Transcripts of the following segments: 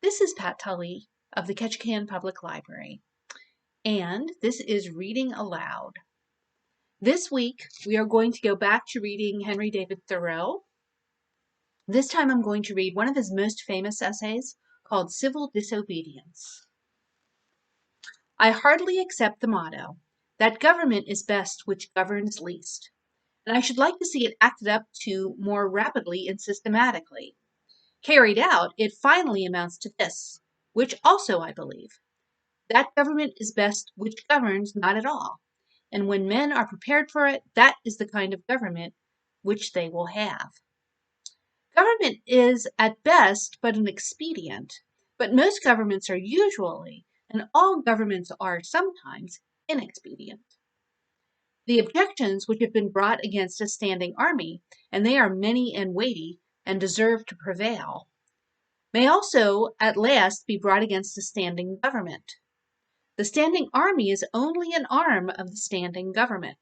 This is Pat Tully of the Ketchikan Public Library, and this is Reading Aloud. This week, we are going to go back to reading Henry David Thoreau. This time I'm going to read one of his most famous essays called Civil Disobedience. I heartily accept the motto, that government is best which governs least, and I should like to see it acted up to more rapidly and systematically. Carried out, it finally amounts to this, which also I believe, that government is best which governs not at all, and when men are prepared for it, that is the kind of government which they will have. Government is at best but an expedient, but most governments are usually, and all governments are sometimes, inexpedient. The objections which have been brought against a standing army, and they are many and weighty, and deserve to prevail, may also at last be brought against a standing government. The standing army is only an arm of the standing government.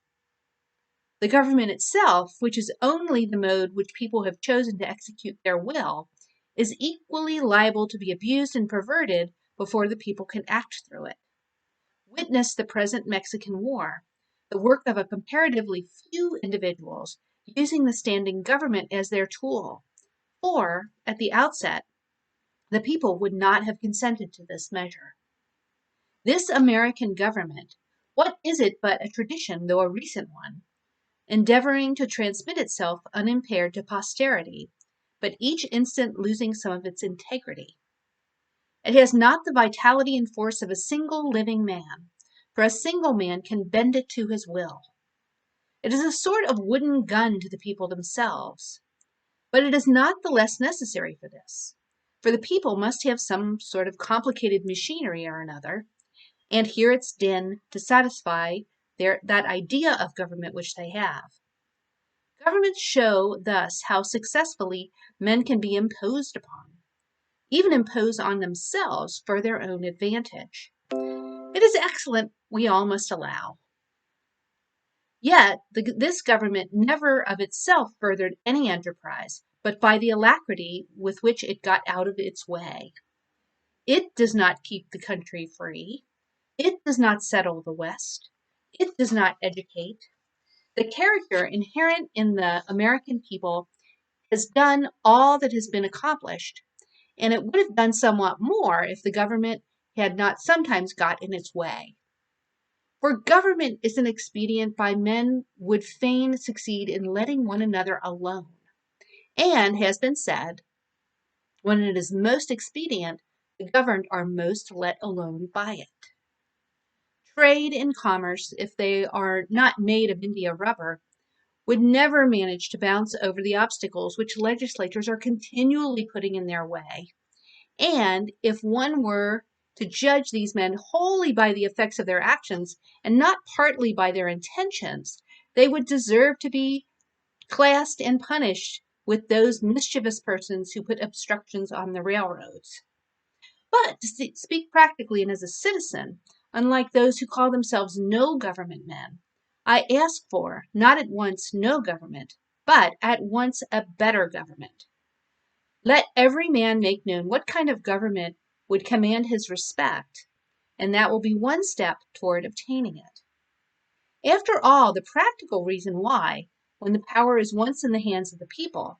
The government itself, which is only the mode which people have chosen to execute their will, is equally liable to be abused and perverted before the people can act through it. Witness the present Mexican War, the work of a comparatively few individuals using the standing government as their tool, for, at the outset, the people would not have consented to this measure. This American government, what is it but a tradition, though a recent one, endeavoring to transmit itself unimpaired to posterity, but each instant losing some of its integrity? It has not the vitality and force of a single living man, for a single man can bend it to his will. It is a sort of wooden gun to the people themselves, but it is not the less necessary for this, for the people must have some sort of complicated machinery or another, and hear its din to satisfy that idea of government which they have. Governments show thus how successfully men can be imposed upon, even impose on themselves for their own advantage. It is excellent, we all must allow. Yet this government never of itself furthered any enterprise, but by the alacrity with which it got out of its way. It does not keep the country free. It does not settle the West. It does not educate. The character inherent in the American people has done all that has been accomplished, and it would have done somewhat more if the government had not sometimes got in its way. For government is an expedient by men would fain succeed in letting one another alone, and has been said, when it is most expedient, the governed are most let alone by it. Trade and commerce, if they are not made of India rubber, would never manage to bounce over the obstacles which legislators are continually putting in their way. And if one were to judge these men wholly by the effects of their actions and not partly by their intentions, they would deserve to be classed and punished with those mischievous persons who put obstructions on the railroads. But to speak practically and as a citizen, unlike those who call themselves no government men, I ask for, not at once no government, but at once a better government. Let every man make known what kind of government would command his respect, and that will be one step toward obtaining it. After all, the practical reason why, when the power is once in the hands of the people,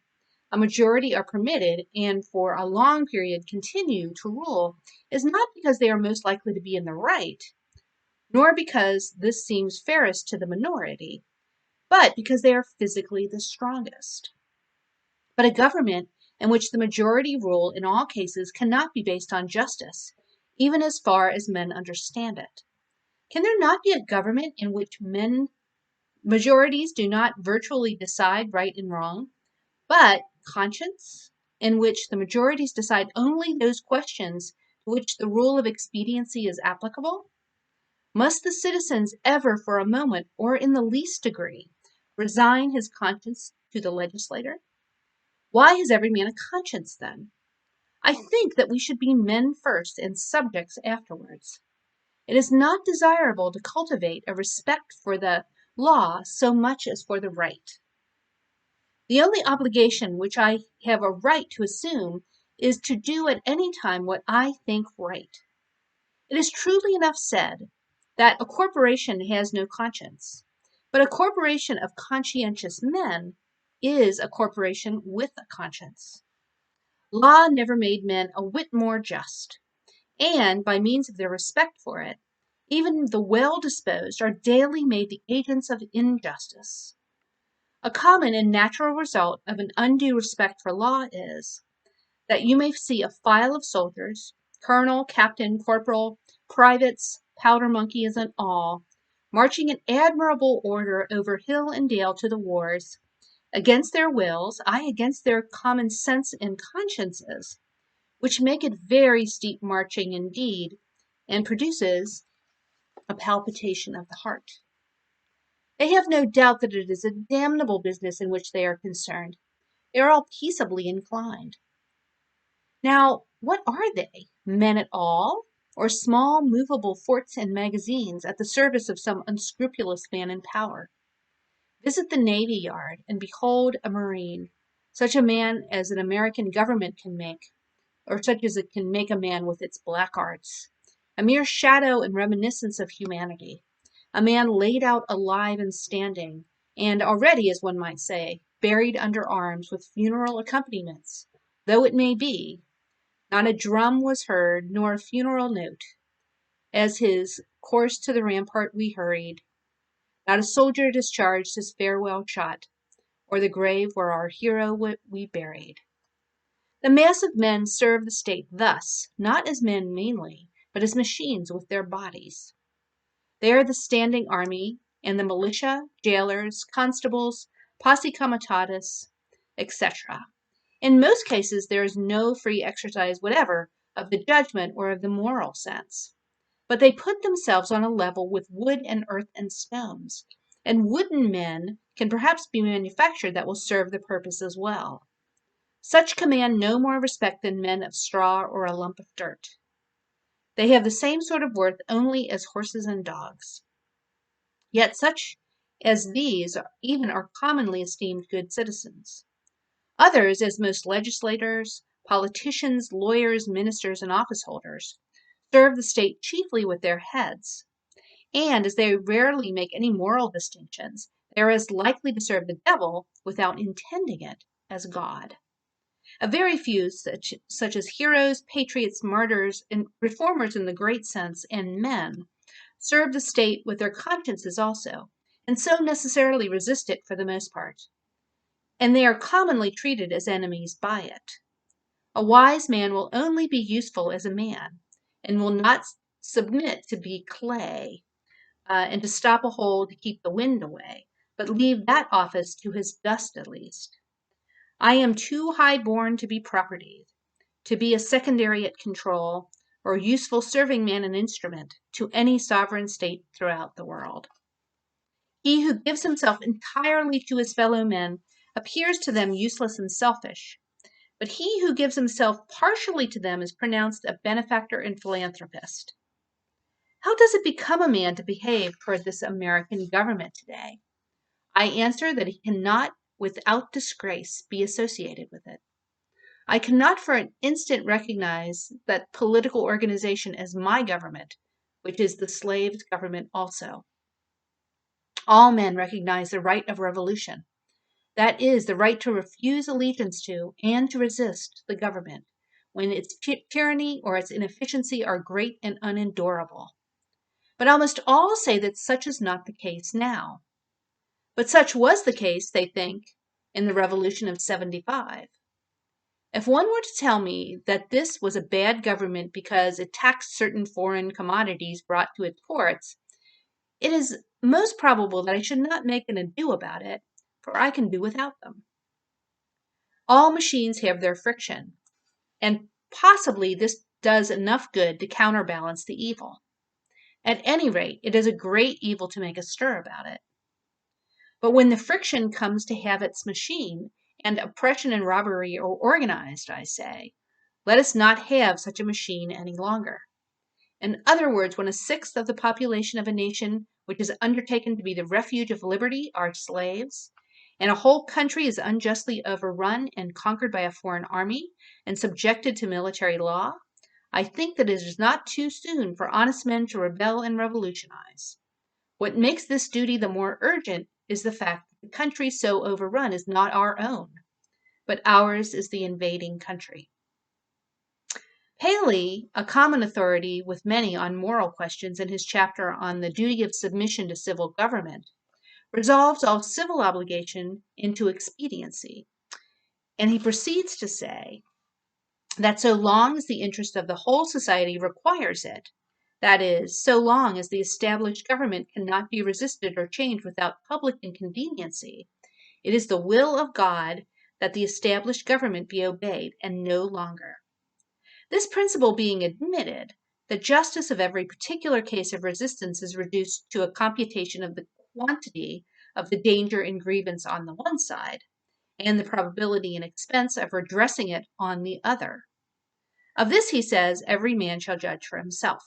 a majority are permitted and for a long period continue to rule is not because they are most likely to be in the right, nor because this seems fairest to the minority, but because they are physically the strongest. But a government in which the majority rule in all cases cannot be based on justice, even as far as men understand it. Can there not be a government in which majorities do not virtually decide right and wrong, but conscience, in which the majorities decide only those questions to which the rule of expediency is applicable? Must the citizens ever for a moment, or in the least degree, resign his conscience to the legislator? Why has every man a conscience then? I think that we should be men first and subjects afterwards. It is not desirable to cultivate a respect for the law so much as for the right. The only obligation which I have a right to assume is to do at any time what I think right. It is truly enough said that a corporation has no conscience, but a corporation of conscientious men is a corporation with a conscience. Law never made men a whit more just, and by means of their respect for it, even the well-disposed are daily made the agents of injustice. A common and natural result of an undue respect for law is that you may see a file of soldiers, colonel, captain, corporal, privates, powder monkeys, and all, marching in admirable order over hill and dale to the wars, against their wills, aye, against their common sense and consciences, which make it very steep marching indeed, and produces a palpitation of the heart. They have no doubt that it is a damnable business in which they are concerned. They are all peaceably inclined. Now, what are they? Men at all? Or small movable forts and magazines at the service of some unscrupulous man in power? Visit the Navy Yard and behold a Marine, such a man as an American government can make, or such as it can make a man with its black arts, a mere shadow and reminiscence of humanity, a man laid out alive and standing, and already, as one might say, buried under arms with funeral accompaniments, though it may be, not a drum was heard, nor a funeral note, as his course to the rampart we hurried, not a soldier discharged his farewell shot, or the grave where our hero we buried. The mass of men serve the state thus, not as men mainly, but as machines with their bodies. They are the standing army, and the militia, jailers, constables, posse comitatus, etc. In most cases, there is no free exercise whatever of the judgment or of the moral sense. But they put themselves on a level with wood and earth and stones, and wooden men can perhaps be manufactured that will serve the purpose as well. Such command no more respect than men of straw or a lump of dirt. They have the same sort of worth only as horses and dogs. Yet such as these even are commonly esteemed good citizens. Others, as most legislators, politicians, lawyers, ministers, and office holders, serve the state chiefly with their heads, and as they rarely make any moral distinctions, they are as likely to serve the devil without intending it as God. A very few, such as heroes, patriots, martyrs, and reformers in the great sense, and men, serve the state with their consciences also, and so necessarily resist it for the most part. And they are commonly treated as enemies by it. A wise man will only be useful as a man, and will not submit to be clay, and to stop a hole to keep the wind away, but leave that office to his dust at least. I am too high born to be propertied, to be a secondary at control, or useful serving man and instrument to any sovereign state throughout the world. He who gives himself entirely to his fellow men appears to them useless and selfish, but he who gives himself partially to them is pronounced a benefactor and philanthropist. How does it become a man to behave toward this American government today? I answer that he cannot, without disgrace, be associated with it. I cannot for an instant recognize that political organization as my government, which is the slave's government also. All men recognize the right of revolution. That is, the right to refuse allegiance to and to resist the government when its tyranny or its inefficiency are great and unendurable. But almost all say that such is not the case now. But such was the case, they think, in the Revolution of '75. If one were to tell me that this was a bad government because it taxed certain foreign commodities brought to its ports, it is most probable that I should not make an ado about it, for I can do without them. All machines have their friction, and possibly this does enough good to counterbalance the evil. At any rate, it is a great evil to make a stir about it. But when the friction comes to have its machine, and oppression and robbery are organized, I say, let us not have such a machine any longer. In other words, when a sixth of the population of a nation which is undertaken to be the refuge of liberty are slaves, and a whole country is unjustly overrun and conquered by a foreign army and subjected to military law, I think that it is not too soon for honest men to rebel and revolutionize. What makes this duty the more urgent is the fact that the country so overrun is not our own, but ours is the invading country. Paley, a common authority with many on moral questions in his chapter on the duty of submission to civil government, resolves all civil obligation into expediency. And he proceeds to say that so long as the interest of the whole society requires it, that is, so long as the established government cannot be resisted or changed without public inconveniency, it is the will of God that the established government be obeyed, and no longer. This principle being admitted, the justice of every particular case of resistance is reduced to a computation of the quantity of the danger and grievance on the one side, and the probability and expense of redressing it on the other. Of this, he says, every man shall judge for himself.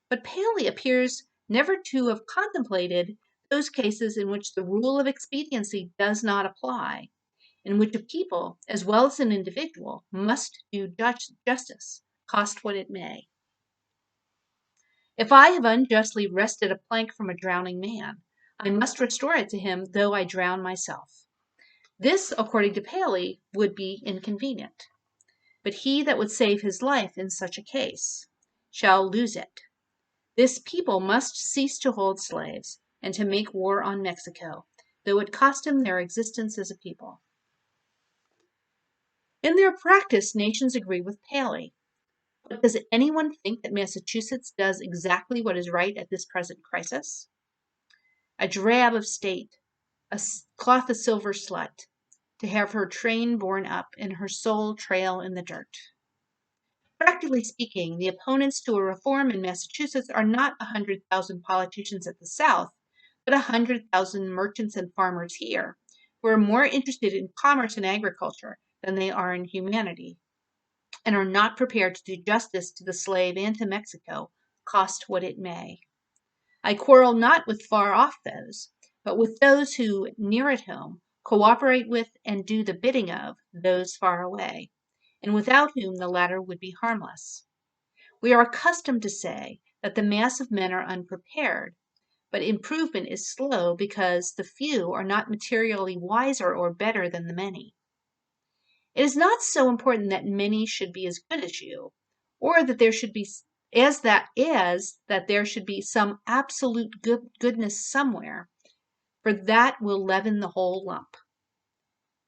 But Paley appears never to have contemplated those cases in which the rule of expediency does not apply, in which a people, as well as an individual, must do justice, cost what it may. If I have unjustly wrested a plank from a drowning man, I must restore it to him, though I drown myself. This, according to Paley, would be inconvenient. But he that would save his life in such a case shall lose it. This people must cease to hold slaves and to make war on Mexico, though it cost them their existence as a people. In their practice, nations agree with Paley. But does anyone think that Massachusetts does exactly what is right at this present crisis? A drab of state, a cloth of silver slut, to have her train borne up and her soul trail in the dirt. Practically speaking, the opponents to a reform in Massachusetts are not 100,000 politicians at the South, but 100,000 merchants and farmers here, who are more interested in commerce and agriculture than they are in humanity, and are not prepared to do justice to the slave and to Mexico, cost what it may. I quarrel not with far-off foes, but with those who, near at home, cooperate with and do the bidding of those far away, and without whom the latter would be harmless. We are accustomed to say that the mass of men are unprepared, but improvement is slow because the few are not materially wiser or better than the many. It is not so important that many should be as good as you, or that there should be that there should be some absolute goodness somewhere, for that will leaven the whole lump.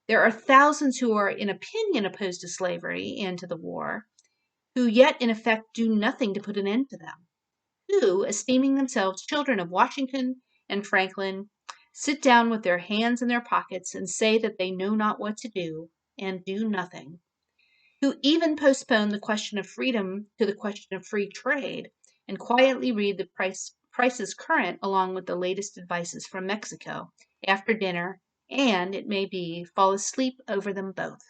There are thousands who are in opinion opposed to slavery and to the war, who yet in effect do nothing to put an end to them, who, esteeming themselves children of Washington and Franklin, sit down with their hands in their pockets and say that they know not what to do, and do nothing, who even postpone the question of freedom to the question of free trade, and quietly read the prices current along with the latest advices from Mexico after dinner, and, it may be, fall asleep over them both.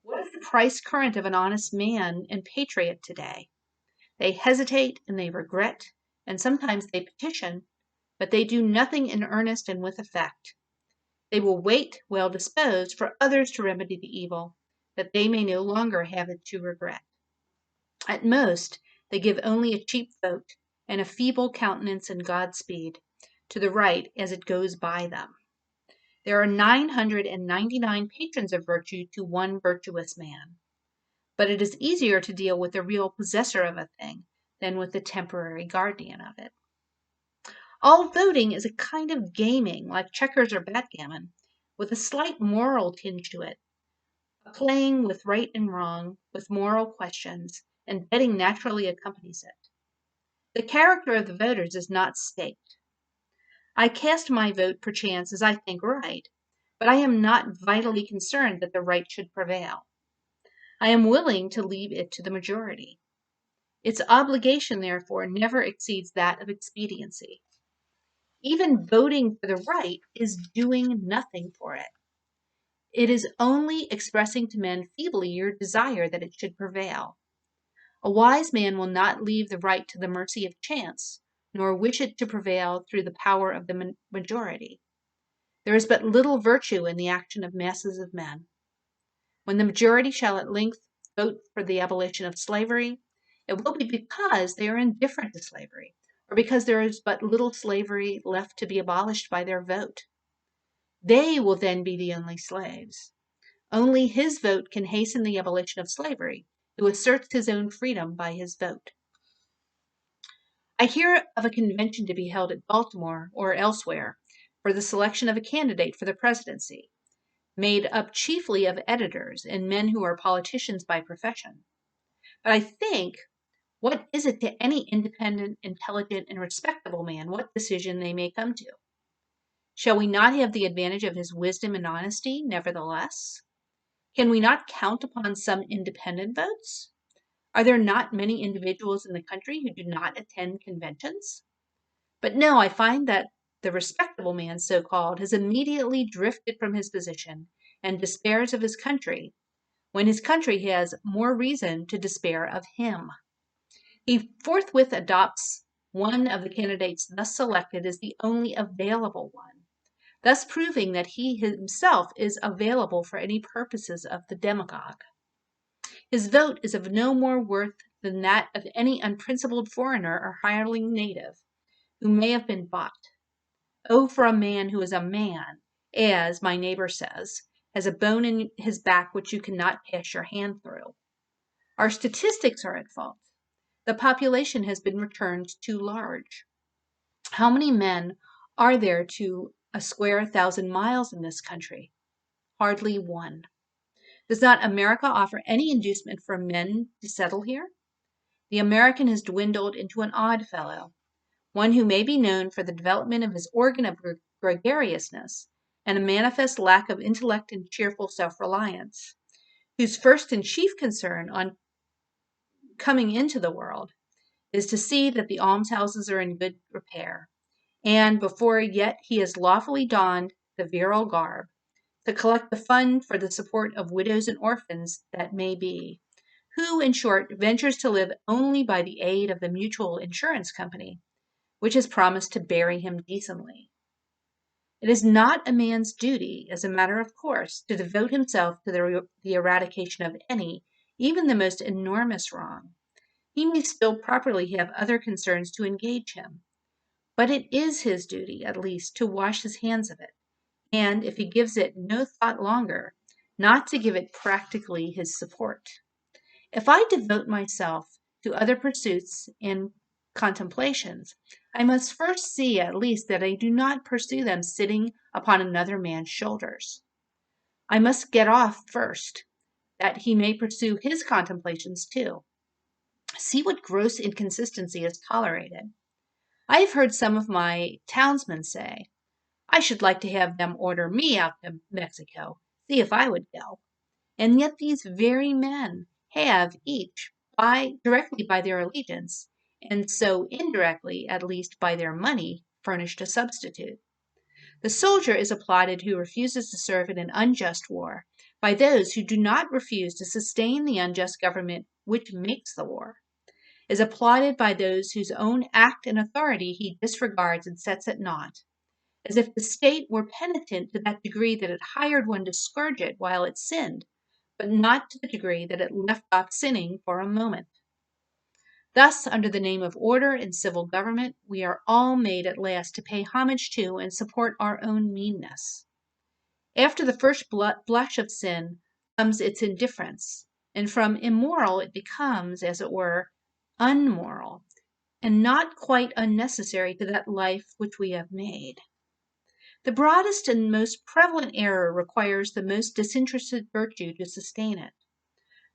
What is the price current of an honest man and patriot today? They hesitate and they regret, and sometimes they petition, but they do nothing in earnest and with effect. They will wait, well disposed, for others to remedy the evil, that they may no longer have it to regret. At most, they give only a cheap vote and a feeble countenance and Godspeed to the right as it goes by them. There are 999 patrons of virtue to one virtuous man, but it is easier to deal with the real possessor of a thing than with the temporary guardian of it. All voting is a kind of gaming, like checkers or backgammon, with a slight moral tinge to it, a playing with right and wrong, with moral questions, and betting naturally accompanies it. The character of the voters is not staked. I cast my vote perchance as I think right, but I am not vitally concerned that the right should prevail. I am willing to leave it to the majority. Its obligation, therefore, never exceeds that of expediency. Even voting for the right is doing nothing for it. It is only expressing to men feebly your desire that it should prevail. A wise man will not leave the right to the mercy of chance, nor wish it to prevail through the power of the majority. There is but little virtue in the action of masses of men. When the majority shall at length vote for the abolition of slavery, it will be because they are indifferent to slavery, or because there is but little slavery left to be abolished by their vote. They will then be the only slaves. Only his vote can hasten the abolition of slavery, who asserts his own freedom by his vote. I hear of a convention to be held at Baltimore or elsewhere for the selection of a candidate for the presidency, made up chiefly of editors and men who are politicians by profession. But I think, what is it to any independent, intelligent, and respectable man what decision they may come to? Shall we not have the advantage of his wisdom and honesty, nevertheless? Can we not count upon some independent votes? Are there not many individuals in the country who do not attend conventions? But no, I find that the respectable man, so-called, has immediately drifted from his position and despairs of his country, when his country has more reason to despair of him. He forthwith adopts one of the candidates thus selected as the only available one, thus proving that he himself is available for any purposes of the demagogue. His vote is of no more worth than that of any unprincipled foreigner or hireling native who may have been bought. Oh, for a man who is a man, as my neighbor says, has a bone in his back which you cannot pass your hand through. Our statistics are at fault. The population has been returned too large. How many men are there to a square 1,000 miles in this country? Hardly one. Does not America offer any inducement for men to settle here? The American has dwindled into an odd fellow, one who may be known for the development of his organ of gregariousness and a manifest lack of intellect and cheerful self-reliance, whose first and chief concern on coming into the world is to see that the almshouses are in good repair, and before yet he has lawfully donned the virile garb, to collect the fund for the support of widows and orphans that may be, who, in short, ventures to live only by the aid of the mutual insurance company, which has promised to bury him decently. It is not a man's duty, as a matter of course, to devote himself to the eradication of any, even the most enormous wrong. He may still properly have other concerns to engage him, but it is his duty, at least, to wash his hands of it, and, if he gives it no thought longer, not to give it practically his support. If I devote myself to other pursuits and contemplations, I must first see at least that I do not pursue them sitting upon another man's shoulders. I must get off first, that he may pursue his contemplations too. See what gross inconsistency is tolerated. I have heard some of my townsmen say, I should like to have them order me out to Mexico, see if I would go. And yet these very men have each, directly by their allegiance, and so indirectly, at least by their money, furnished a substitute. The soldier is applauded who refuses to serve in an unjust war by those who do not refuse to sustain the unjust government which makes the war, is applauded by those whose own act and authority he disregards and sets at naught, as if the state were penitent to that degree that it hired one to scourge it while it sinned, but not to the degree that it left off sinning for a moment. Thus, under the name of order and civil government, we are all made at last to pay homage to and support our own meanness. After the first blush of sin comes its indifference, and from immoral it becomes, as it were, unmoral, and not quite unnecessary to that life which we have made. The broadest and most prevalent error requires the most disinterested virtue to sustain it.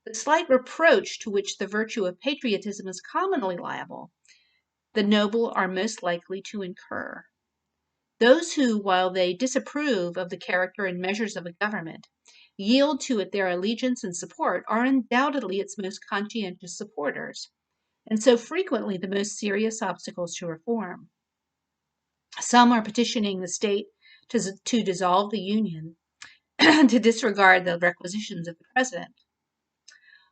The slight reproach to which the virtue of patriotism is commonly liable, the noble are most likely to incur. Those who, while they disapprove of the character and measures of a government, yield to it their allegiance and support, are undoubtedly its most conscientious supporters, and so frequently the most serious obstacles to reform. Some are petitioning the state to dissolve the Union, to disregard the requisitions of the President.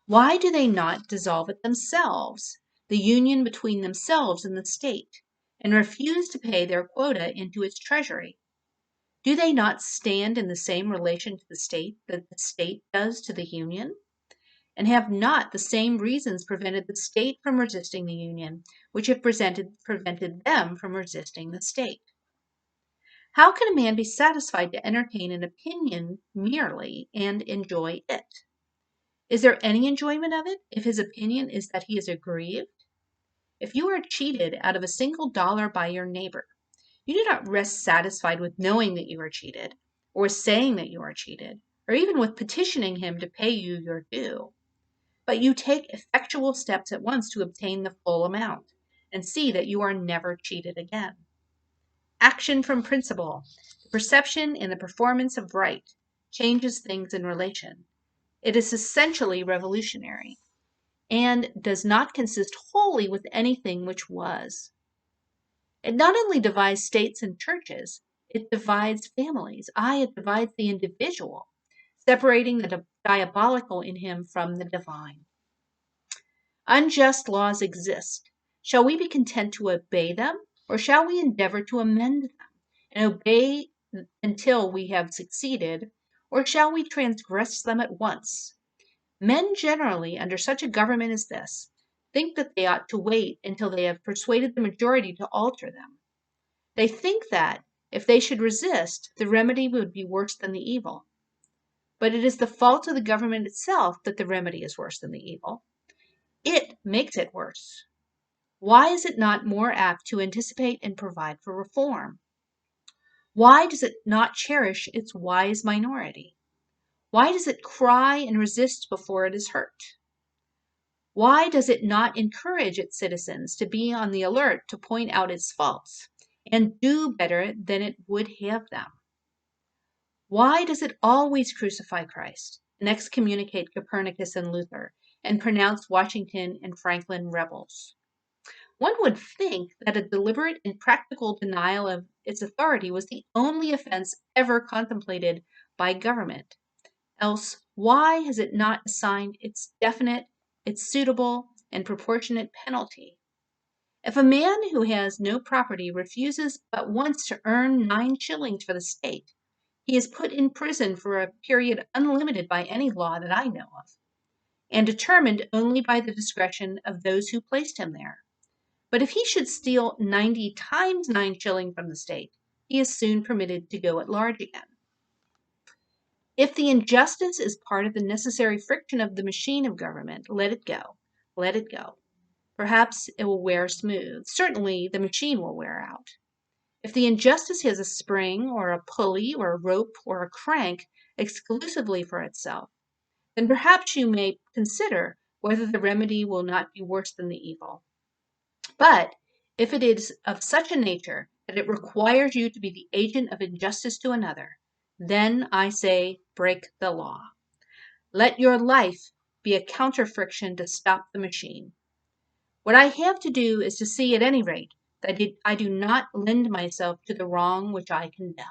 Why do they not dissolve it themselves, the union between themselves and the state, and refuse to pay their quota into its treasury? Do they not stand in the same relation to the state that the state does to the union? And have not the same reasons prevented the state from resisting the union, which have prevented them from resisting the state? How can a man be satisfied to entertain an opinion merely and enjoy it? Is there any enjoyment of it if his opinion is that he is aggrieved? If you are cheated out of a single dollar by your neighbor, you do not rest satisfied with knowing that you are cheated, or saying that you are cheated, or even with petitioning him to pay you your due. But you take effectual steps at once to obtain the full amount, and see that you are never cheated again. Action from principle, the perception and the performance of right, changes things in relation. It is essentially revolutionary, and does not consist wholly with anything which was. It not only divides states and churches, it divides families. It divides the individual, separating the diabolical in him from the divine. Unjust laws exist. Shall we be content to obey them, or shall we endeavor to amend them and obey until we have succeeded, or shall we transgress them at once? Men generally, under such a government as this, think that they ought to wait until they have persuaded the majority to alter them. They think that, if they should resist, the remedy would be worse than the evil. But it is the fault of the government itself that the remedy is worse than the evil. It makes it worse. Why is it not more apt to anticipate and provide for reform? Why does it not cherish its wise minority? Why does it cry and resist before it is hurt? Why does it not encourage its citizens to be on the alert to point out its faults and do better than it would have them? Why does it always crucify Christ and excommunicate Copernicus and Luther and pronounce Washington and Franklin rebels? One would think that a deliberate and practical denial of its authority was the only offense ever contemplated by government. Else, why has it not assigned its definite, its suitable, and proportionate penalty? If a man who has no property refuses but once to earn 9 shillings for the state, he is put in prison for a period unlimited by any law that I know of, and determined only by the discretion of those who placed him there. But if he should steal 90 times 9 shillings from the state, he is soon permitted to go at large again. If the injustice is part of the necessary friction of the machine of government, let it go. Let it go. Perhaps it will wear smooth. Certainly the machine will wear out. If the injustice has a spring or a pulley or a rope or a crank exclusively for itself, then perhaps you may consider whether the remedy will not be worse than the evil. But if it is of such a nature that it requires you to be the agent of injustice to another, then I say, break the law. Let your life be a counter-friction to stop the machine. What I have to do is to see, at any rate, that I do not lend myself to the wrong which I condemn.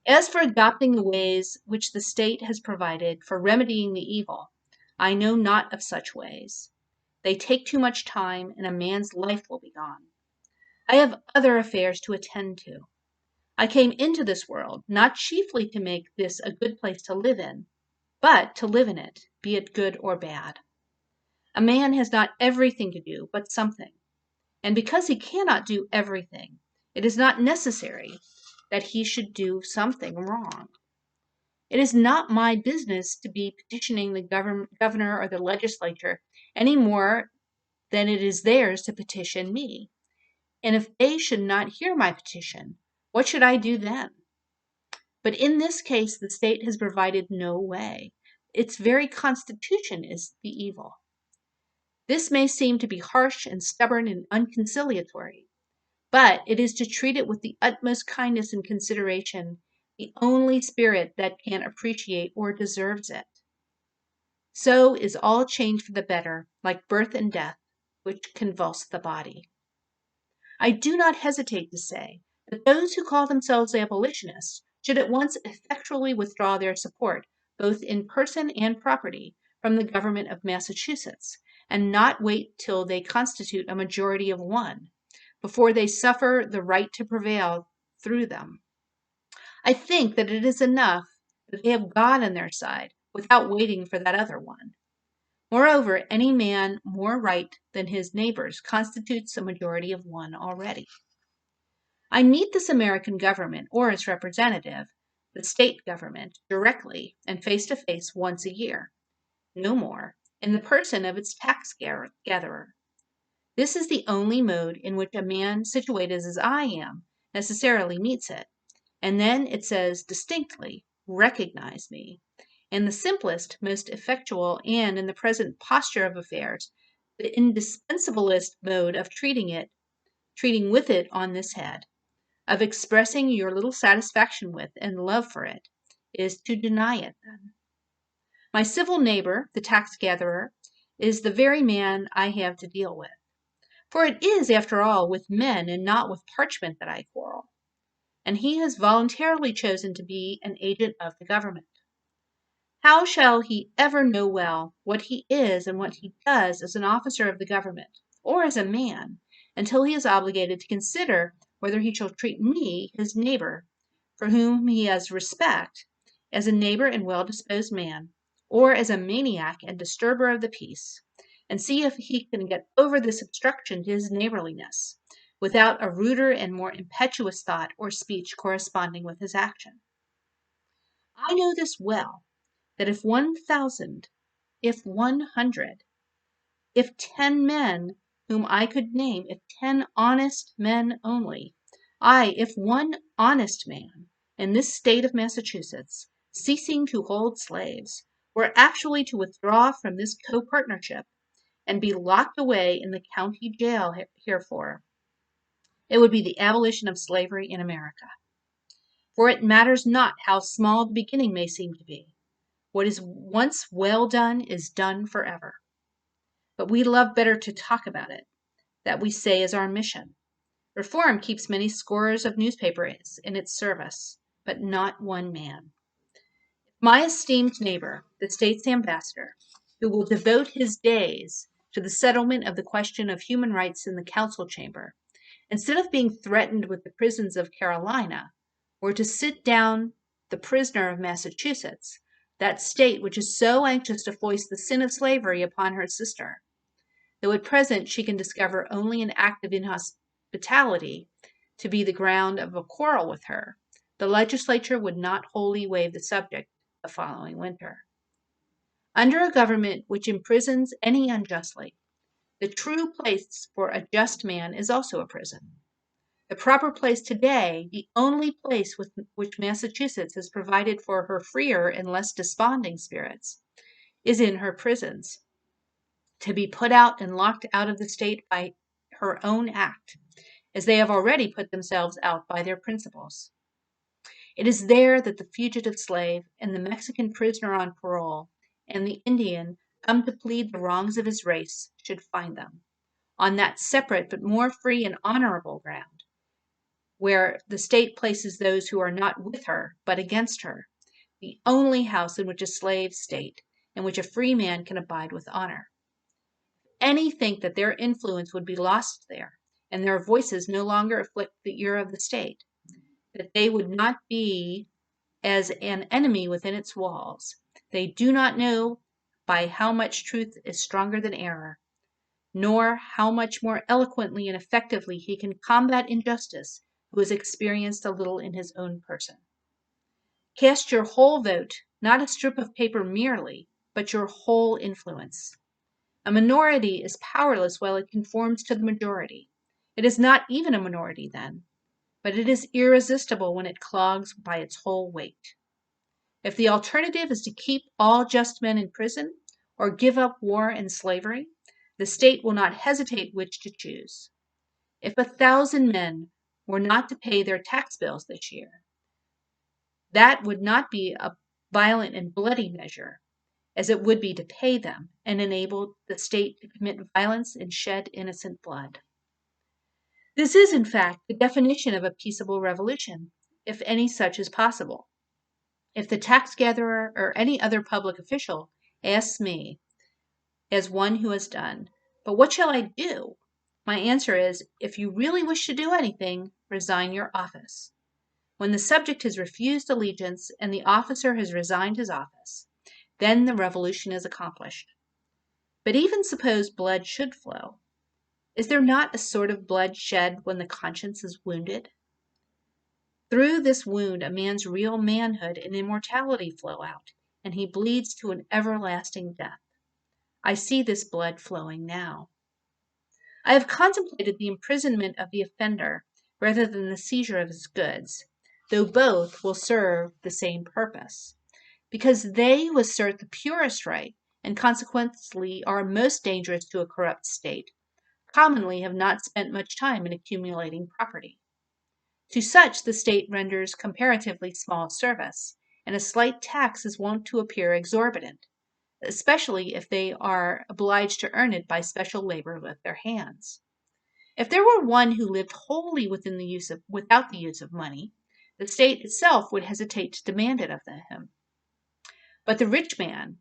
As for adopting the ways which the state has provided for remedying the evil, I know not of such ways. They take too much time, and a man's life will be gone. I have other affairs to attend to. I came into this world not chiefly to make this a good place to live in, but to live in it, be it good or bad. A man has not everything to do, but something. And because he cannot do everything, it is not necessary that he should do something wrong. It is not my business to be petitioning the governor or the legislature any more than it is theirs to petition me. And if they should not hear my petition, what should I do then? But in this case, the state has provided no way. Its very constitution is the evil. This may seem to be harsh and stubborn and unconciliatory, but it is to treat it with the utmost kindness and consideration, the only spirit that can appreciate or deserves it. So is all change for the better, like birth and death, which convulse the body. I do not hesitate to say that those who call themselves abolitionists should at once effectually withdraw their support, both in person and property, from the government of Massachusetts, and not wait till they constitute a majority of one, before they suffer the right to prevail through them. I think that it is enough that they have God on their side without waiting for that other one. Moreover, any man more right than his neighbors constitutes a majority of one already. I meet this American government or its representative, the state government, directly and face to face once a year, no more, in the person of its tax gatherer. This is the only mode in which a man situated as I am necessarily meets it, and then it says distinctly, recognize me, and the simplest, most effectual, and in the present posture of affairs, the indispensablest mode of treating with it on this head, of expressing your little satisfaction with and love for it, is to deny it then. My civil neighbor, the tax gatherer, is the very man I have to deal with. For it is, after all, with men and not with parchment that I quarrel. And he has voluntarily chosen to be an agent of the government. How shall he ever know well what he is and what he does as an officer of the government, or as a man, until he is obligated to consider whether he shall treat me, his neighbor, for whom he has respect, as a neighbor and well-disposed man, or as a maniac and disturber of the peace, and see if he can get over this obstruction to his neighborliness, without a ruder and more impetuous thought or speech corresponding with his action. I know this well, that if 1,000, if 100, if 10 men whom I could name, if 10 honest men only, aye, if one honest man in this state of Massachusetts, ceasing to hold slaves, were actually to withdraw from this co-partnership and be locked away in the county jail herefore, it would be the abolition of slavery in America. For it matters not how small the beginning may seem to be. What is once well done is done forever. But we love better to talk about it. That we say is our mission. Reform keeps many scores of newspapers in its service, but not one man. My esteemed neighbor, the state's ambassador, who will devote his days to the settlement of the question of human rights in the council chamber, instead of being threatened with the prisons of Carolina, were to sit down the prisoner of Massachusetts, that state which is so anxious to foist the sin of slavery upon her sister, though at present she can discover only an act of inhospitality to be the ground of a quarrel with her, the legislature would not wholly waive the subject the following winter. Under a government which imprisons any unjustly, the true place for a just man is also a prison. The proper place today, the only place with which Massachusetts has provided for her freer and less desponding spirits, is in her prisons, to be put out and locked out of the state by her own act, as they have already put themselves out by their principles. It is there that the fugitive slave and the Mexican prisoner on parole and the Indian come to plead the wrongs of his race should find them, on that separate but more free and honorable ground, where the state places those who are not with her but against her, the only house in which a slave state, in which a free man can abide with honor. Any think that their influence would be lost there, and their voices no longer afflict the ear of the state, that they would not be as an enemy within its walls. They do not know by how much truth is stronger than error, nor how much more eloquently and effectively he can combat injustice who has experienced a little in his own person. Cast your whole vote, not a strip of paper merely, but your whole influence. A minority is powerless while it conforms to the majority. It is not even a minority then, but it is irresistible when it clogs by its whole weight. If the alternative is to keep all just men in prison or give up war and slavery, the state will not hesitate which to choose. If 1,000 men were not to pay their tax bills this year, that would not be a violent and bloody measure, as it would be to pay them and enable the state to commit violence and shed innocent blood. This is, in fact, the definition of a peaceable revolution, if any such is possible. If the tax gatherer or any other public official asks me, as one who has done, "But what shall I do?" my answer is, if you really wish to do anything, resign your office. when the subject has refused allegiance and the officer has resigned his office, then the revolution is accomplished. But even suppose blood should flow. Is there not a sort of blood shed when the conscience is wounded? Through this wound, a man's real manhood and immortality flow out, and he bleeds to an everlasting death. I see this blood flowing now. I have contemplated the imprisonment of the offender rather than the seizure of his goods, though both will serve the same purpose, because they who assert the purest right and consequently are most dangerous to a corrupt state commonly have not spent much time in accumulating property. To such the state renders comparatively small service, and a slight tax is wont to appear exorbitant, especially if they are obliged to earn it by special labor with their hands. If there were one who lived wholly without the use of money, the state itself would hesitate to demand it of him. But the rich man,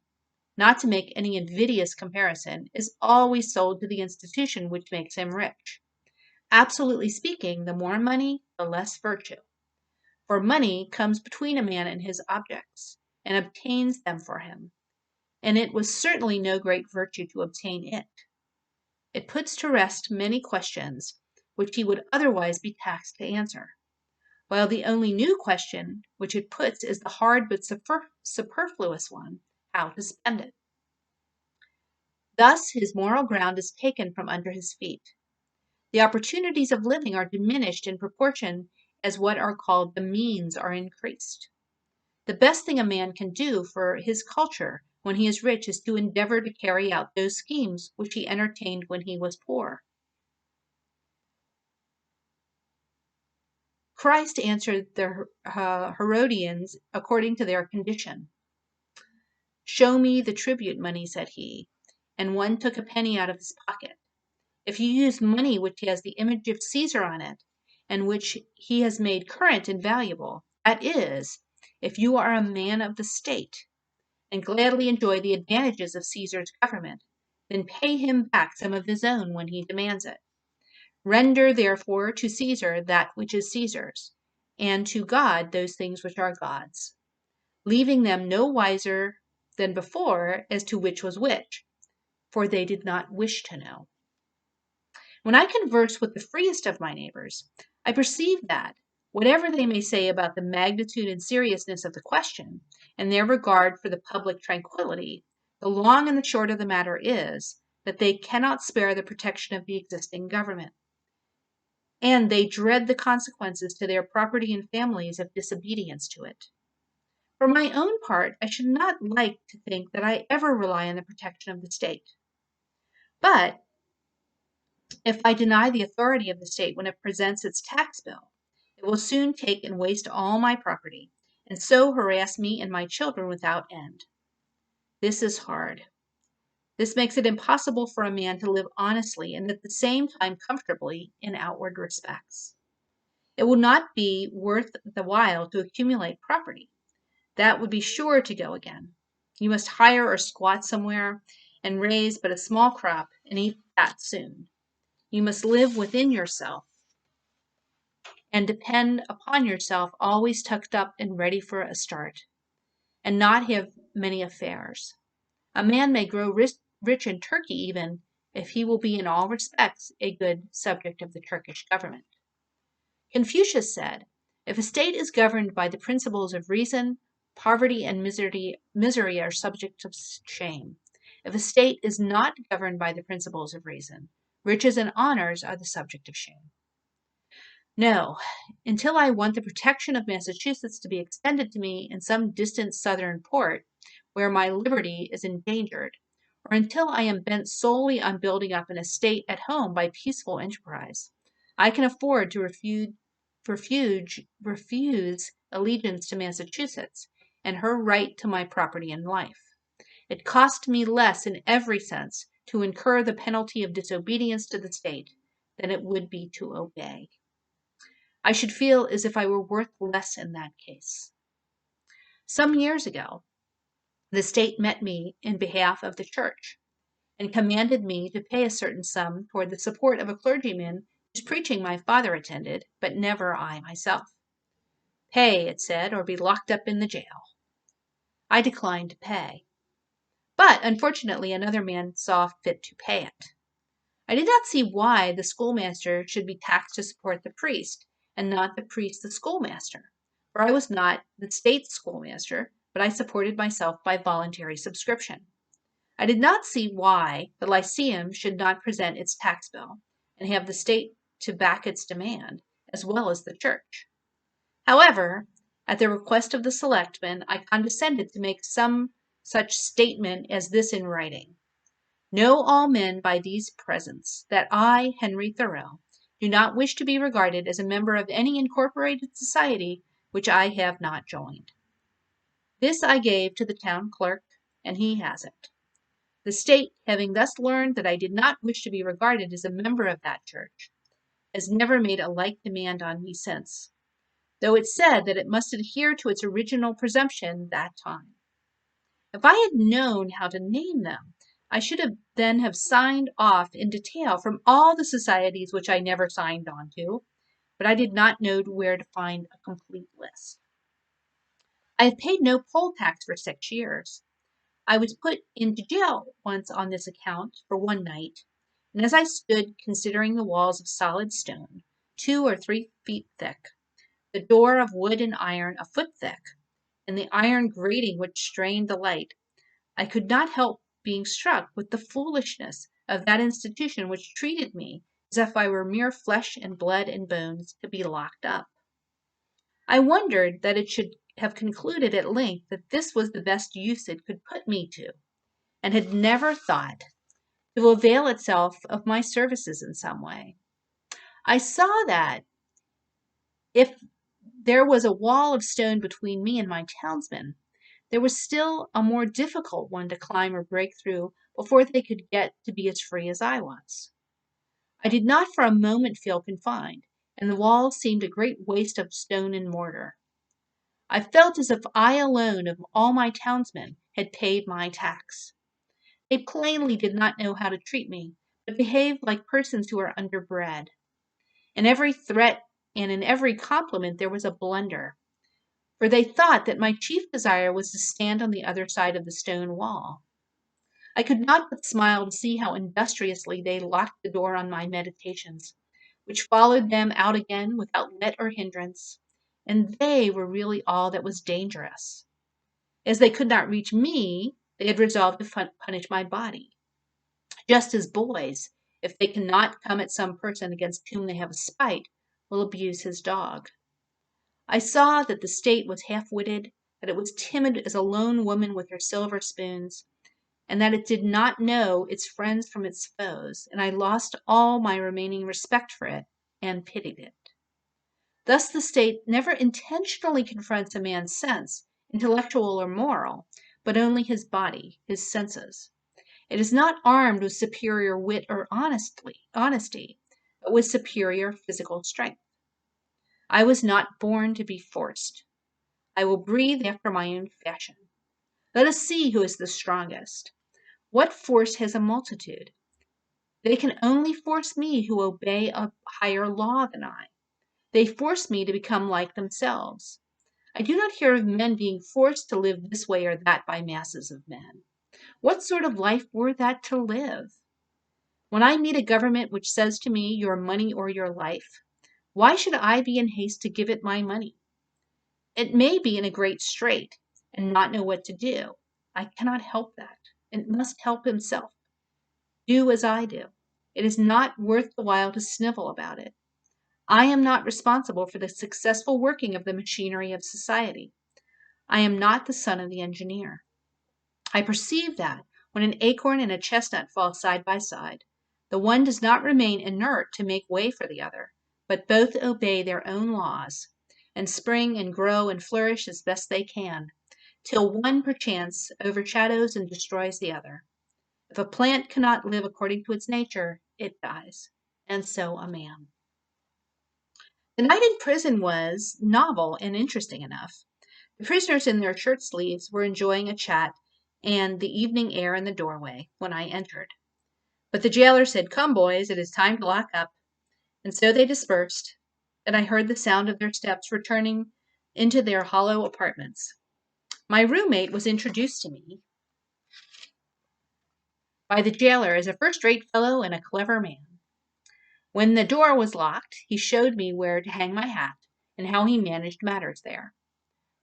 not to make any invidious comparison, is always sold to the institution which makes him rich. Absolutely speaking, the more money, the less virtue. For money comes between a man and his objects, and obtains them for him. And it was certainly no great virtue to obtain it. It puts to rest many questions which he would otherwise be taxed to answer, while the only new question which it puts is the hard but superfluous one, how to spend it. Thus his moral ground is taken from under his feet. The opportunities of living are diminished in proportion as what are called the means are increased. The best thing a man can do for his culture when he is rich is to endeavor to carry out those schemes which he entertained when he was poor. Christ answered the Herodians according to their condition. "Show me the tribute money," said he, and one took a penny out of his pocket. "If you use money which has the image of Caesar on it, and which he has made current and valuable, that is, if you are a man of the state, and gladly enjoy the advantages of Caesar's government, then pay him back some of his own when he demands it. Render, therefore, to Caesar that which is Caesar's, and to God those things which are God's, leaving them no wiser than before as to which was which, for they did not wish to know." When I converse with the freest of my neighbors, I perceive that, whatever they may say about the magnitude and seriousness of the question, and their regard for the public tranquillity, the long and the short of the matter is, that they cannot spare the protection of the existing government. And they dread the consequences to their property and families of disobedience to it. For my own part, I should not like to think that I ever rely on the protection of the state. But if I deny the authority of the state when it presents its tax bill, it will soon take and waste all my property, and so harass me and my children without end. This is hard. This makes it impossible for a man to live honestly and at the same time comfortably in outward respects. It will not be worth the while to accumulate property. That would be sure to go again. You must hire or squat somewhere and raise but a small crop and eat that soon. You must live within yourself and depend upon yourself, always tucked up and ready for a start, and not have many affairs. A man may grow rich in Turkey even if he will be in all respects a good subject of the Turkish government. Confucius said, "If a state is governed by the principles of reason, poverty and misery are subjects of shame. If a state is not governed by the principles of reason, riches and honors are the subject of shame." No, until I want the protection of Massachusetts to be extended to me in some distant southern port where my liberty is endangered, or until I am bent solely on building up an estate at home by peaceful enterprise, I can afford to refuse allegiance to Massachusetts and her right to my property and life. It cost me less in every sense to incur the penalty of disobedience to the state than it would be to obey. I should feel as if I were worth less in that case. Some years ago, the state met me in behalf of the church and commanded me to pay a certain sum toward the support of a clergyman whose preaching my father attended, but never I myself. Pay, it said, or be locked up in the jail. I declined to pay. But unfortunately, another man saw fit to pay it. I did not see why the schoolmaster should be taxed to support the priest, and not the priest the schoolmaster, for I was not the state schoolmaster, but I supported myself by voluntary subscription. I did not see why the lyceum should not present its tax bill, and have the state to back its demand, as well as the church. However, at the request of the selectmen, I condescended to make some such statement as this in writing. Know all men by these presents, that I, Henry Thoreau, do not wish to be regarded as a member of any incorporated society which I have not joined. This I gave to the town clerk, and he has it. The state, having thus learned that I did not wish to be regarded as a member of that church, has never made a like demand on me since, though it said that it must adhere to its original presumption that time. If I had known how to name them, I should then have signed off in detail from all the societies which I never signed on to, but I did not know where to find a complete list. I have paid no poll tax for 6 years. I was put into jail once on this account for one night, and as I stood considering the walls of solid stone, 2 or 3 feet thick, the door of wood and iron a foot thick, and the iron grating which strained the light, I could not help being struck with the foolishness of that institution which treated me as if I were mere flesh and blood and bones to be locked up. I wondered that it should have concluded at length that this was the best use it could put me to, and had never thought to avail itself of my services in some way. I saw that if there was a wall of stone between me and my townsmen, there was still a more difficult one to climb or break through before they could get to be as free as I was. I did not for a moment feel confined, and the wall seemed a great waste of stone and mortar. I felt as if I alone of all my townsmen had paid my tax. They plainly did not know how to treat me, but behaved like persons who are underbred. In every threat and in every compliment there was a blunder, for they thought that my chief desire was to stand on the other side of the stone wall. I could not but smile to see how industriously they locked the door on my meditations, which followed them out again without let or hindrance, and they were really all that was dangerous. As they could not reach me, they had resolved to punish my body, just as boys, if they cannot come at some person against whom they have a spite, will abuse his dog. I saw that the state was half-witted, that it was timid as a lone woman with her silver spoons, and that it did not know its friends from its foes, and I lost all my remaining respect for it, and pitied it. Thus the state never intentionally confronts a man's sense, intellectual or moral, but only his body, his senses. It is not armed with superior wit or honesty, but with superior physical strength. I was not born to be forced. I will breathe after my own fashion. Let us see who is the strongest. What force has a multitude? They can only force me who obey a higher law than I. They force me to become like themselves. I do not hear of men being forced to live this way or that by masses of men. What sort of life were that to live? When I meet a government which says to me, your money or your life, why should I be in haste to give it my money? It may be in a great strait and not know what to do. I cannot help that. It must help himself. Do as I do. It is not worth the while to snivel about it. I am not responsible for the successful working of the machinery of society. I am not the son of the engineer. I perceive that when an acorn and a chestnut fall side by side, the one does not remain inert to make way for the other, but both obey their own laws, and spring and grow and flourish as best they can, till one perchance overshadows and destroys the other. If a plant cannot live according to its nature, it dies, and so a man. The night in prison was novel and interesting enough. The prisoners in their shirt sleeves were enjoying a chat and the evening air in the doorway when I entered. But the jailer said, "Come, boys, it is time to lock up." And so they dispersed, and I heard the sound of their steps returning into their hollow apartments. My roommate was introduced to me by the jailer as a first-rate fellow and a clever man. When the door was locked, he showed me where to hang my hat and how he managed matters there.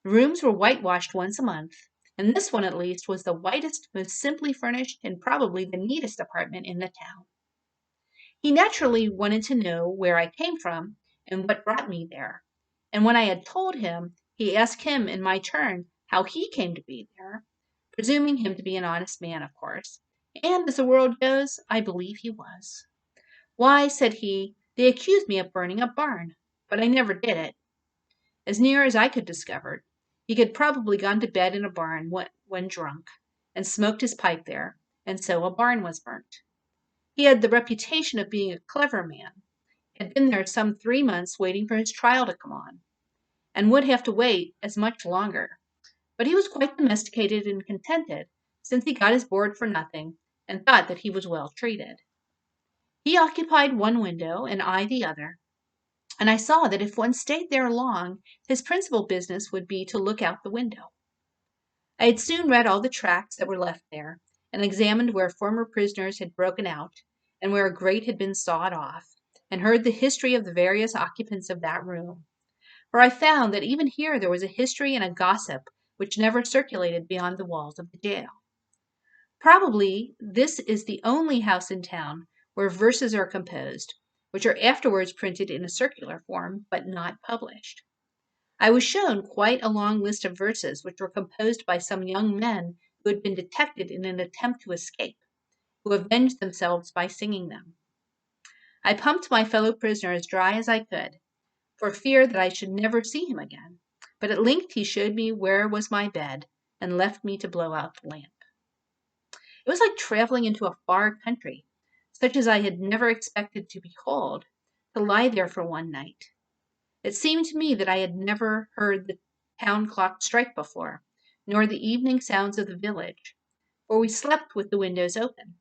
The rooms were whitewashed once a month, and this one at least was the whitest, most simply furnished, and probably the neatest apartment in the town. He naturally wanted to know where I came from and what brought me there, and when I had told him, he asked him in my turn how he came to be there, presuming him to be an honest man, of course, and as the world goes, I believe he was. "Why," said he, "they accused me of burning a barn, but I never did it. As near as I could discover, he had probably gone to bed in a barn when drunk, and smoked his pipe there, and so a barn was burnt. He had the reputation of being a clever man, had been there some 3 months waiting for his trial to come on, and would have to wait as much longer. But he was quite domesticated and contented, since he got his board for nothing, and thought that he was well treated. He occupied one window, and I the other, and I saw that if one stayed there long, his principal business would be to look out the window. I had soon read all the tracts that were left there, and examined where former prisoners had broken out, and where a grate had been sawed off, and heard the history of the various occupants of that room. For I found that even here there was a history and a gossip which never circulated beyond the walls of the jail. Probably this is the only house in town where verses are composed, which are afterwards printed in a circular form, but not published. I was shown quite a long list of verses which were composed by some young men who had been detected in an attempt to escape, who avenged themselves by singing them. I pumped my fellow prisoner as dry as I could, for fear that I should never see him again, but at length he showed me where was my bed, and left me to blow out the lamp. It was like traveling into a far country, such as I had never expected to behold, to lie there for one night. It seemed to me that I had never heard the town clock strike before, nor the evening sounds of the village, for we slept with the windows open,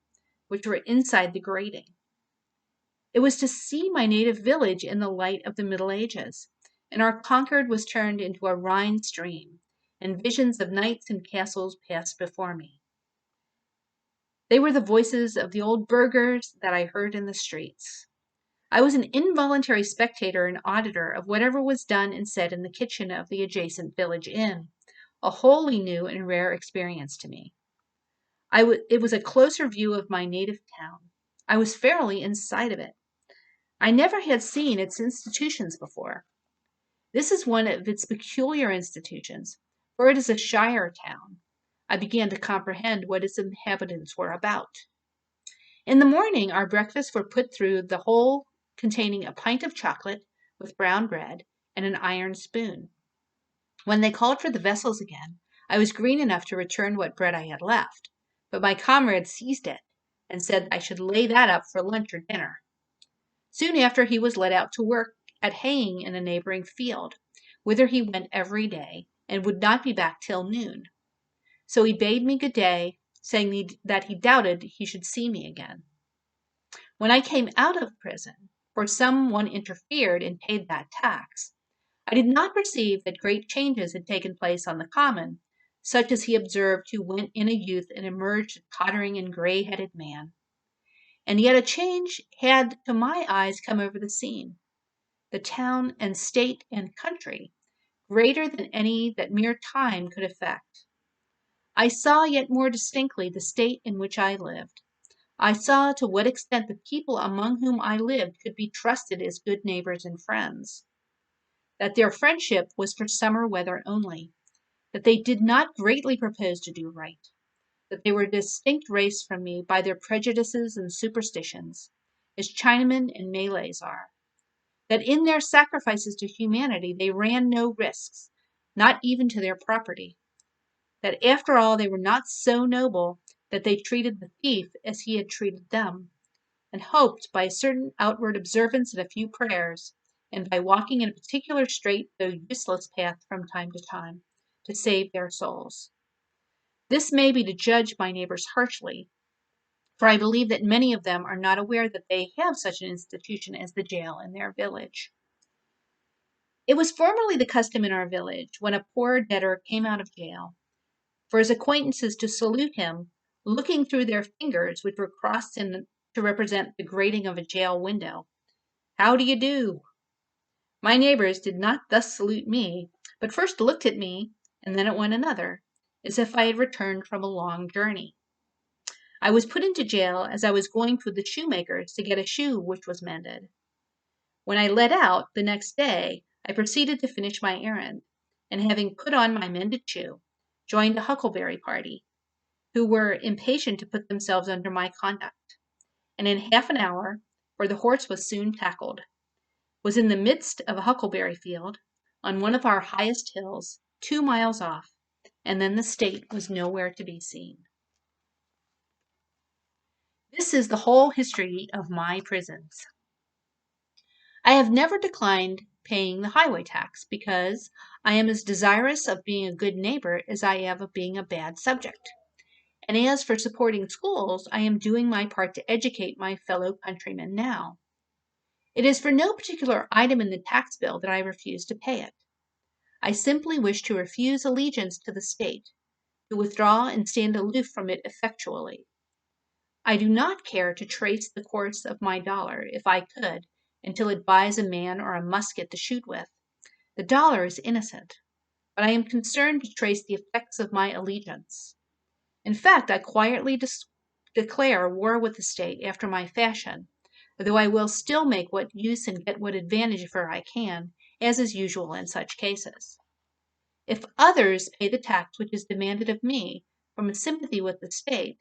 which were inside the grating. It was to see my native village in the light of the Middle Ages, and our Concord was turned into a Rhine stream, and visions of knights and castles passed before me. They were the voices of the old burghers that I heard in the streets. I was an involuntary spectator and auditor of whatever was done and said in the kitchen of the adjacent village inn, a wholly new and rare experience to me. It was a closer view of my native town. I was fairly inside of it. I never had seen its institutions before. This is one of its peculiar institutions, for it is a shire town. I began to comprehend what its inhabitants were about. In the morning, our breakfasts were put through the hole containing a pint of chocolate with brown bread and an iron spoon. When they called for the vessels again, I was green enough to return what bread I had left, but my comrade seized it and said I should lay that up for lunch or dinner. Soon after he was let out to work at haying in a neighboring field, whither he went every day, and would not be back till noon. So he bade me good day, saying that he doubted he should see me again. When I came out of prison, for some one interfered and paid that tax, I did not perceive that great changes had taken place on the common, such as he observed who went in a youth and emerged a tottering and grey-headed man. And yet a change had to my eyes come over the scene. The town and state and country, greater than any that mere time could effect. I saw yet more distinctly the state in which I lived. I saw to what extent the people among whom I lived could be trusted as good neighbors and friends. That their friendship was for summer weather only. That they did not greatly propose to do right. That they were a distinct race from me by their prejudices and superstitions, as Chinamen and Malays are. That in their sacrifices to humanity they ran no risks, not even to their property. That after all they were not so noble that they treated the thief as he had treated them, and hoped by a certain outward observance of a few prayers, and by walking in a particular straight though useless path from time to time, to save their souls. This may be to judge my neighbors harshly, for I believe that many of them are not aware that they have such an institution as the jail in their village. It was formerly the custom in our village, when a poor debtor came out of jail, for his acquaintances to salute him, looking through their fingers, which were crossed in to represent the grating of a jail window. How do you do? My neighbors did not thus salute me, but first looked at me, and then at one another, as if I had returned from a long journey. I was put into jail as I was going to the shoemaker's to get a shoe which was mended. When I let out the next day, I proceeded to finish my errand, and having put on my mended shoe, joined a huckleberry party, who were impatient to put themselves under my conduct, and in half an hour, for the horse was soon tackled, was in the midst of a huckleberry field, on one of our highest hills, 2 miles off, and then the state was nowhere to be seen. This is the whole history of my prisons. I have never declined paying the highway tax because I am as desirous of being a good neighbor as I am of being a bad subject. And as for supporting schools, I am doing my part to educate my fellow countrymen now. It is for no particular item in the tax bill that I refuse to pay it. I simply wish to refuse allegiance to the state, to withdraw and stand aloof from it effectually. I do not care to trace the course of my dollar, if I could, until it buys a man or a musket to shoot with. The dollar is innocent, but I am concerned to trace the effects of my allegiance. In fact, I quietly declare war with the state after my fashion, though I will still make what use and get what advantage for I can, as is usual in such cases. If others pay the tax which is demanded of me from a sympathy with the state,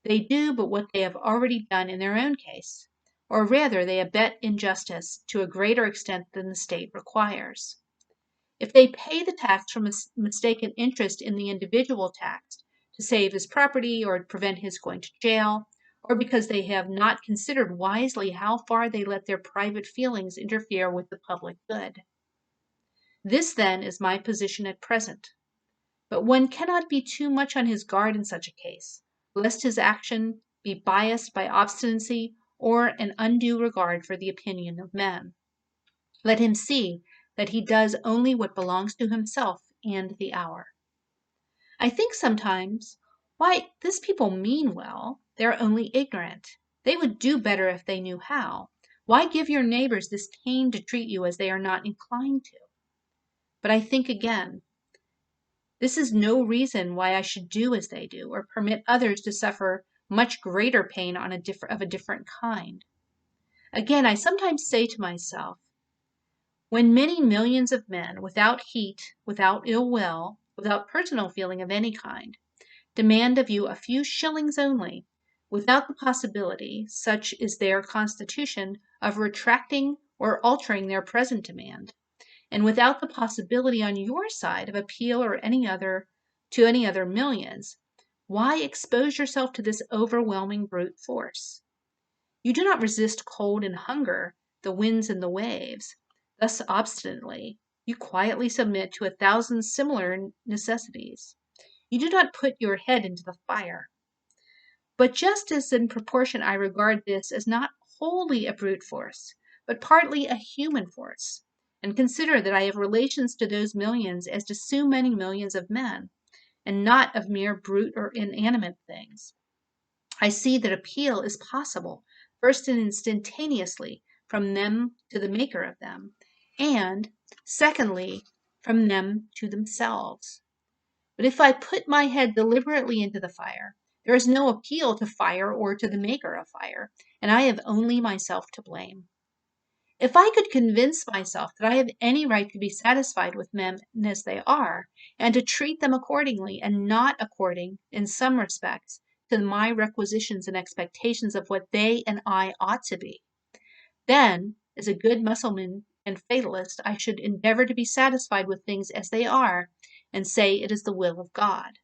they do but what they have already done in their own case, or rather they abet injustice to a greater extent than the state requires. If they pay the tax from a mistaken interest in the individual taxed, to save his property or to prevent his going to jail, or because they have not considered wisely how far they let their private feelings interfere with the public good. This, then, is my position at present. But one cannot be too much on his guard in such a case, lest his action be biased by obstinacy or an undue regard for the opinion of men. Let him see that he does only what belongs to himself and the hour. I think sometimes, why, this people mean well. They're only ignorant. They would do better if they knew how. Why give your neighbors this pain to treat you as they are not inclined to? But I think again, this is no reason why I should do as they do, or permit others to suffer much greater pain of a different kind. Again, I sometimes say to myself, when many millions of men, without heat, without ill will, without personal feeling of any kind, demand of you a few shillings only, without the possibility, such is their constitution, of retracting or altering their present demand, and without the possibility on your side of appeal or any other millions, why expose yourself to this overwhelming brute force? You do not resist cold and hunger, the winds and the waves, thus obstinately. You quietly submit to 1,000 similar necessities. You do not put your head into the fire. But just as in proportion I regard this as not wholly a brute force, but partly a human force, and consider that I have relations to those millions as to so many millions of men, and not of mere brute or inanimate things, I see that appeal is possible, first and instantaneously, from them to the maker of them, and, secondly, from them to themselves. But if I put my head deliberately into the fire, there is no appeal to fire or to the maker of fire, and I have only myself to blame. If I could convince myself that I have any right to be satisfied with men as they are, and to treat them accordingly, and not according, in some respects, to my requisitions and expectations of what they and I ought to be, then, as a good Mussulman and fatalist, I should endeavor to be satisfied with things as they are, and say it is the will of God.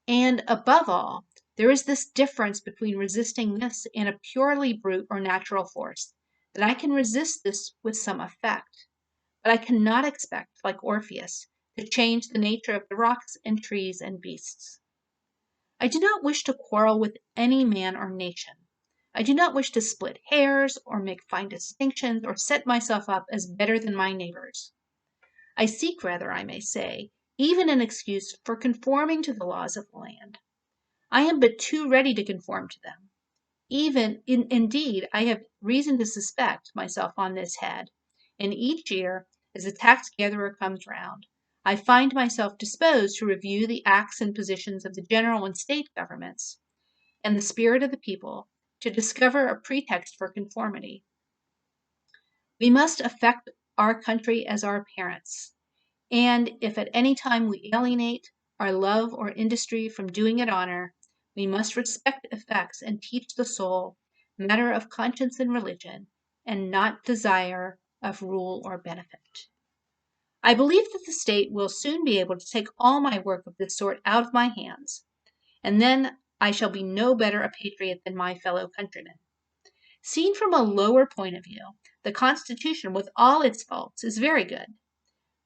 And, above all, there is this difference between resisting this and a purely brute or natural force, that I can resist this with some effect, but I cannot expect, like Orpheus, to change the nature of the rocks and trees and beasts. I do not wish to quarrel with any man or nation. I do not wish to split hairs, or make fine distinctions, or set myself up as better than my neighbors. I seek, rather, I may say, even an excuse for conforming to the laws of the land. I am but too ready to conform to them. Indeed, I have reason to suspect myself on this head, and each year, as the tax gatherer comes round, I find myself disposed to review the acts and positions of the general and state governments, and the spirit of the people, to discover a pretext for conformity. We must affect our country as our parents, and if at any time we alienate our love or industry from doing it honor, we must respect effects and teach the soul matter of conscience and religion, and not desire of rule or benefit. I believe that the state will soon be able to take all my work of this sort out of my hands, and then I shall be no better a patriot than my fellow countrymen. Seen from a lower point of view, the Constitution, with all its faults, is very good.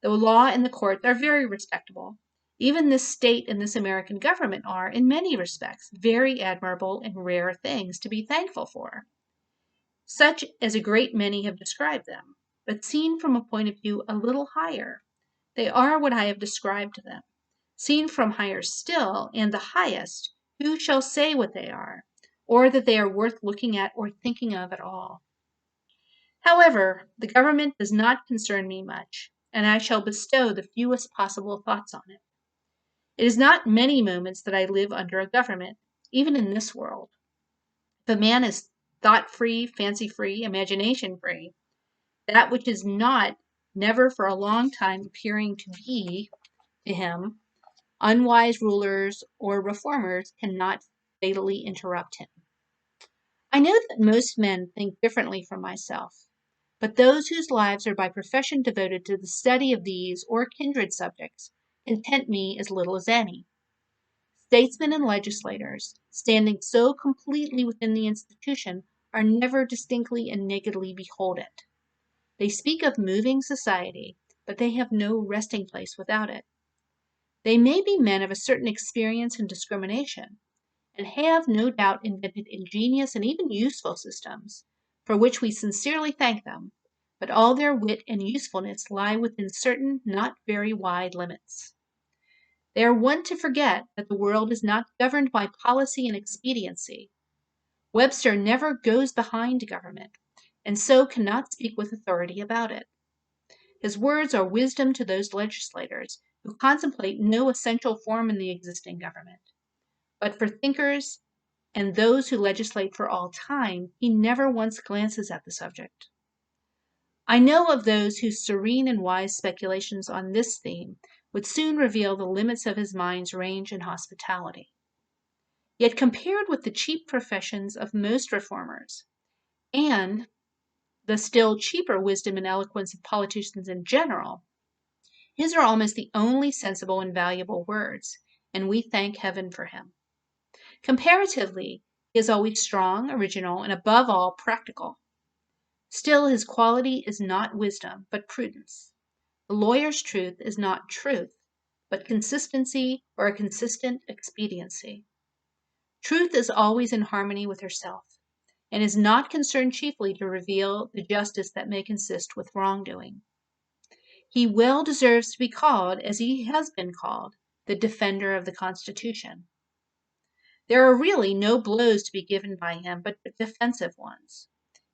The law and the courts are very respectable. Even this state and this American government are, in many respects, very admirable and rare things to be thankful for, such as a great many have described them. But seen from a point of view a little higher, they are what I have described to them. Seen from higher still, and the highest, who shall say what they are, or that they are worth looking at or thinking of at all? However, the government does not concern me much, and I shall bestow the fewest possible thoughts on it. It is not many moments that I live under a government, even in this world. If a man is thought-free, fancy-free, imagination-free, that which is not, never for a long time appearing to be to him, unwise rulers or reformers cannot fatally interrupt him. I know that most men think differently from myself, but those whose lives are by profession devoted to the study of these or kindred subjects content me as little as any. Statesmen and legislators, standing so completely within the institution, are never distinctly and nakedly behold it. They speak of moving society, but they have no resting place without it. They may be men of a certain experience and discrimination, and have no doubt invented ingenious and even useful systems, for which we sincerely thank them, but all their wit and usefulness lie within certain not very wide limits. They are wont to forget that the world is not governed by policy and expediency. Webster never goes behind government, and so cannot speak with authority about it. His words are wisdom to those legislators who contemplate no essential form in the existing government. But for thinkers and those who legislate for all time, he never once glances at the subject. I know of those whose serene and wise speculations on this theme would soon reveal the limits of his mind's range and hospitality. Yet compared with the cheap professions of most reformers, and the still cheaper wisdom and eloquence of politicians in general, his are almost the only sensible and valuable words, and we thank heaven for him. Comparatively, he is always strong, original, and above all practical. Still, his quality is not wisdom, but prudence. The lawyer's truth is not truth, but consistency or a consistent expediency. Truth is always in harmony with herself, and is not concerned chiefly to reveal the justice that may consist with wrongdoing. He well deserves to be called, as he has been called, the defender of the Constitution. There are really no blows to be given by him but defensive ones.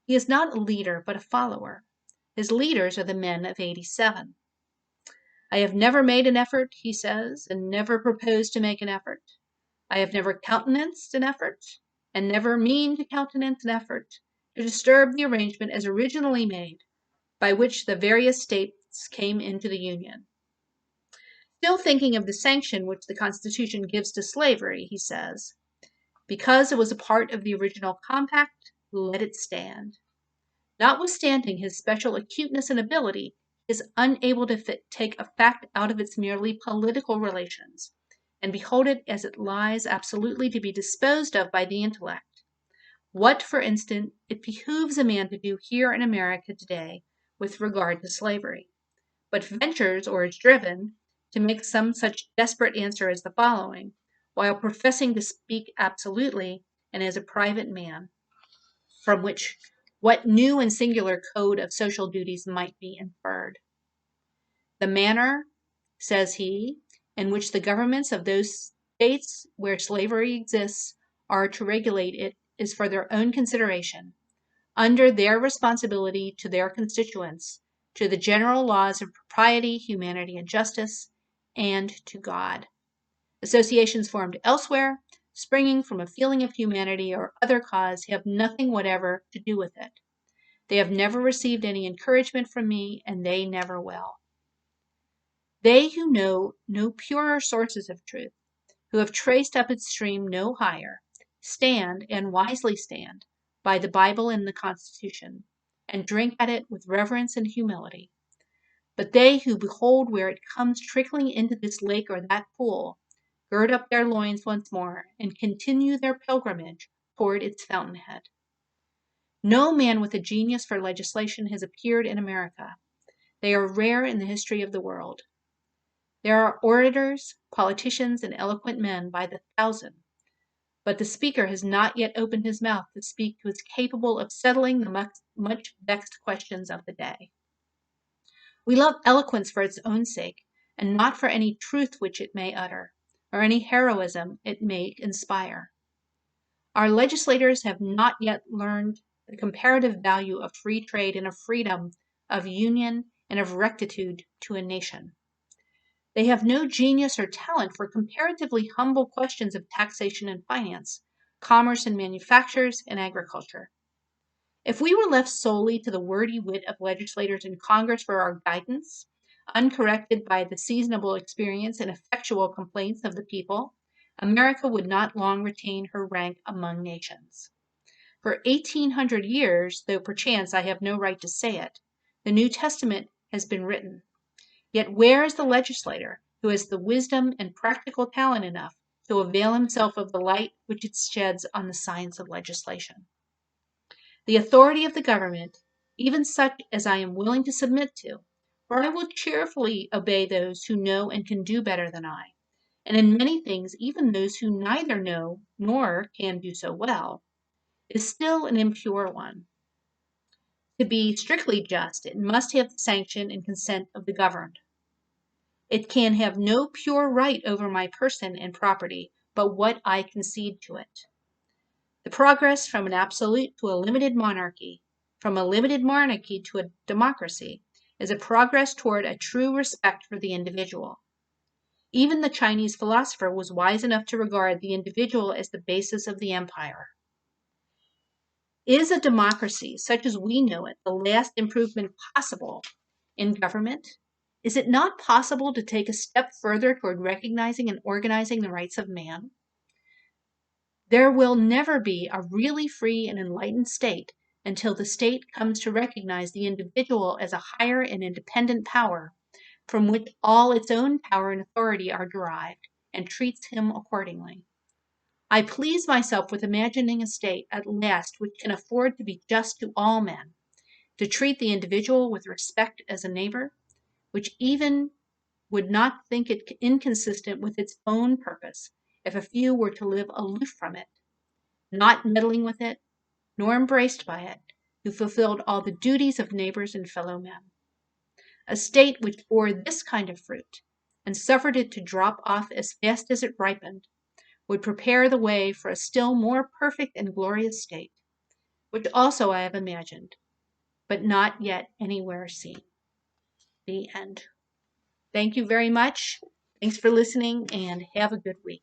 He is not a leader, but a follower. His leaders are the men of '87. I have never made an effort, he says, and never proposed to make an effort. I have never countenanced an effort, and never mean to countenance an effort, to disturb the arrangement as originally made, by which the various states came into the Union. Still thinking of the sanction which the Constitution gives to slavery, he says, because it was a part of the original compact, let it stand. Notwithstanding his special acuteness and ability, he is unable to take a fact out of its merely political relations, and behold it as it lies absolutely to be disposed of by the intellect. What, for instance, it behooves a man to do here in America today with regard to slavery, but ventures or is driven to make some such desperate answer as the following, while professing to speak absolutely and as a private man, from which what new and singular code of social duties might be inferred. The manner, says he, in which the governments of those states where slavery exists are to regulate it is for their own consideration, under their responsibility to their constituents, to the general laws of propriety, humanity, and justice, and to God. Associations formed elsewhere, springing from a feeling of humanity or other cause, have nothing whatever to do with it. They have never received any encouragement from me, and they never will. They who know no purer sources of truth, who have traced up its stream no higher, stand, and wisely stand, by the Bible and the Constitution, and drink at it with reverence and humility. But they who behold where it comes trickling into this lake or that pool, gird up their loins once more, and continue their pilgrimage toward its fountainhead. No man with a genius for legislation has appeared in America. They are rare in the history of the world. There are orators, politicians, and eloquent men by the thousand, but the speaker has not yet opened his mouth to speak who is capable of settling the much vexed questions of the day. We love eloquence for its own sake, and not for any truth which it may utter, or any heroism it may inspire. Our legislators have not yet learned the comparative value of free trade and of freedom, of union, and of rectitude to a nation. They have no genius or talent for comparatively humble questions of taxation and finance, commerce and manufactures, and agriculture. If we were left solely to the wordy wit of legislators in Congress for our guidance, uncorrected by the seasonable experience and effectual complaints of the people, America would not long retain her rank among nations. For 1800 years, though perchance I have no right to say it, the New Testament has been written. Yet where is the legislator who has the wisdom and practical talent enough to avail himself of the light which it sheds on the science of legislation? The authority of the government, even such as I am willing to submit to, for I will cheerfully obey those who know and can do better than I, and in many things even those who neither know nor can do so well, is still an impure one. To be strictly just, it must have the sanction and consent of the governed. It can have no pure right over my person and property but what I concede to it. The progress from an absolute to a limited monarchy, from a limited monarchy to a democracy, is a progress toward a true respect for the individual. Even the Chinese philosopher was wise enough to regard the individual as the basis of the empire. Is a democracy, such as we know it, the last improvement possible in government? Is it not possible to take a step further toward recognizing and organizing the rights of man? There will never be a really free and enlightened state until the state comes to recognize the individual as a higher and independent power from which all its own power and authority are derived, and treats him accordingly. I please myself with imagining a state at last which can afford to be just to all men, to treat the individual with respect as a neighbor, which even would not think it inconsistent with its own purpose if a few were to live aloof from it, not meddling with it, nor embraced by it, who fulfilled all the duties of neighbors and fellow men. A state which bore this kind of fruit, and suffered it to drop off as fast as it ripened, would prepare the way for a still more perfect and glorious state, which also I have imagined, but not yet anywhere seen. The end. Thank you very much. Thanks for listening, and have a good week.